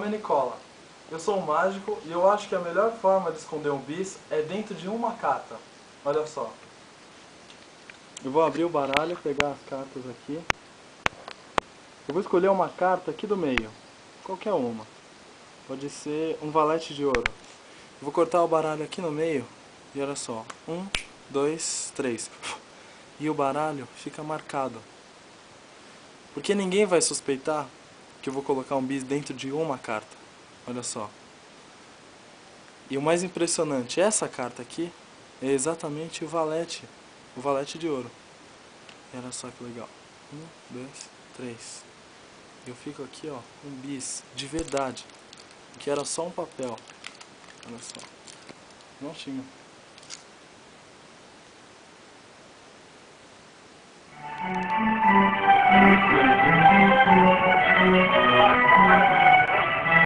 nome é Nicola. Eu sou um mágico e eu acho que a melhor forma de esconder um bis é dentro de uma carta. Olha só. Eu vou abrir o baralho, pegar as cartas aqui. Eu vou escolher uma carta aqui do meio. Qualquer uma. Pode ser um valete de ouro. Eu vou cortar o baralho aqui no meio e olha só. 1, 2, 3. E o baralho fica marcado. Porque ninguém vai suspeitar que eu vou colocar um bis dentro de uma carta. Olha só. E o mais impressionante, essa carta aqui é exatamente o valete de ouro. E olha só que legal. 1, 2, 3. Eu fico aqui, ó, um bis de verdade. Que era só um papel. Olha só. Não tinha.